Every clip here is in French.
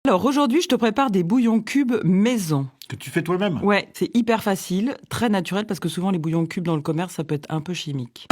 Alors aujourd'hui, je te prépare des bouillons cubes maison. Que tu fais toi-même? Ouais, c'est hyper facile, très naturel, parce que souvent les bouillons cubes dans le commerce, ça peut être un peu chimique.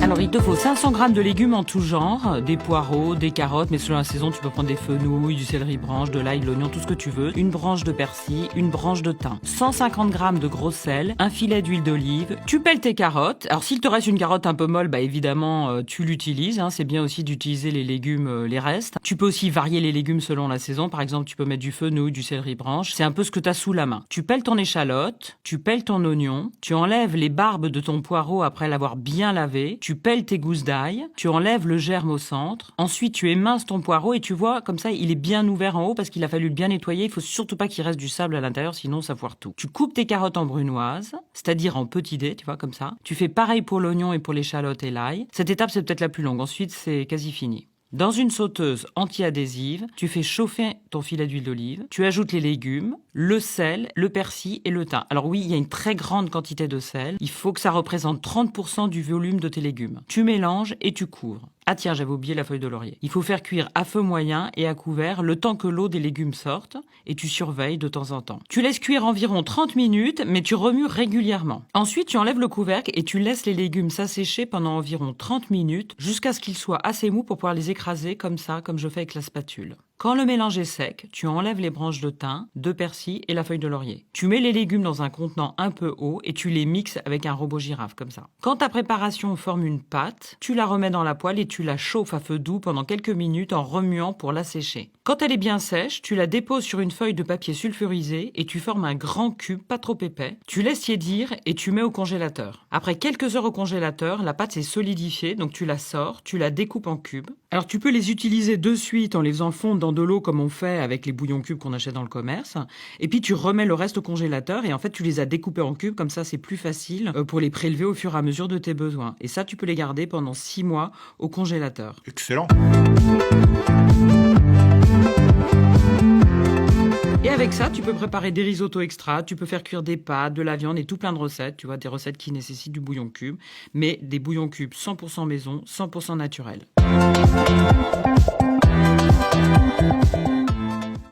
Alors il te faut 500 g de légumes en tout genre, des poireaux, des carottes, mais selon la saison, tu peux prendre des fenouils, du céleri branche, de l'ail, de l'oignon, tout ce que tu veux, une branche de persil, une branche de thym, 150 g de gros sel, un filet d'huile d'olive, tu pelles tes carottes. Alors s'il te reste une carotte un peu molle, bah évidemment tu l'utilises, c'est bien aussi d'utiliser les légumes, les restes. Tu peux aussi varier les légumes selon la saison, par exemple tu peux mettre du fenouil, du céleri branche, c'est un peu ce que tu as sous la main. Tu pelles ton échalote, tu pelles ton oignon, tu enlèves les barbes de ton poireau après l'avoir bien lavé, tu pelles tes gousses d'ail, tu enlèves le germe au centre, ensuite tu éminces ton poireau et tu vois comme ça il est bien ouvert en haut parce qu'il a fallu le bien nettoyer, il faut surtout pas qu'il reste du sable à l'intérieur sinon ça foire tout. Tu coupes tes carottes en brunoise, c'est-à-dire en petits dés, tu vois comme ça. Tu fais pareil pour l'oignon et pour l'échalote et l'ail. Cette étape c'est peut-être la plus longue, ensuite c'est quasi fini. Dans une sauteuse anti-adhésive, tu fais chauffer ton filet d'huile d'olive, tu ajoutes les légumes, le sel, le persil et le thym. Alors oui, il y a une très grande quantité de sel, il faut que ça représente 30% du volume de tes légumes. Tu mélanges et tu couvres. Ah tiens, j'avais oublié la feuille de laurier. Il faut faire cuire à feu moyen et à couvert le temps que l'eau des légumes sorte et tu surveilles de temps en temps. Tu laisses cuire environ 30 minutes, mais tu remues régulièrement. Ensuite, tu enlèves le couvercle et tu laisses les légumes s'assécher pendant environ 30 minutes jusqu'à ce qu'ils soient assez mous pour pouvoir les écraser comme ça, comme je fais avec la spatule. Quand le mélange est sec, tu enlèves les branches de thym, de persil et la feuille de laurier. Tu mets les légumes dans un contenant un peu haut et tu les mixes avec un robot girafe comme ça. Quand ta préparation forme une pâte, tu la remets dans la poêle et tu la chauffes à feu doux pendant quelques minutes en remuant pour la sécher. Quand elle est bien sèche, tu la déposes sur une feuille de papier sulfurisé et tu formes un grand cube pas trop épais. Tu laisses tiédir et tu mets au congélateur. Après quelques heures au congélateur, la pâte s'est solidifiée, donc tu la sors, tu la découpes en cubes. Alors tu peux les utiliser de suite en les faisant fondre dans de l'eau comme on fait avec les bouillons cubes qu'on achète dans le commerce. Et puis tu remets le reste au congélateur et en fait tu les as découpés en cubes, comme ça c'est plus facile pour les prélever au fur et à mesure de tes besoins. Et ça tu peux les garder pendant 6 mois au congélateur. Excellent. Et avec ça, tu peux préparer des risottos extra, tu peux faire cuire des pâtes, de la viande et tout plein de recettes. Tu vois, des recettes qui nécessitent du bouillon cube, mais des bouillons cubes 100% maison, 100% naturels.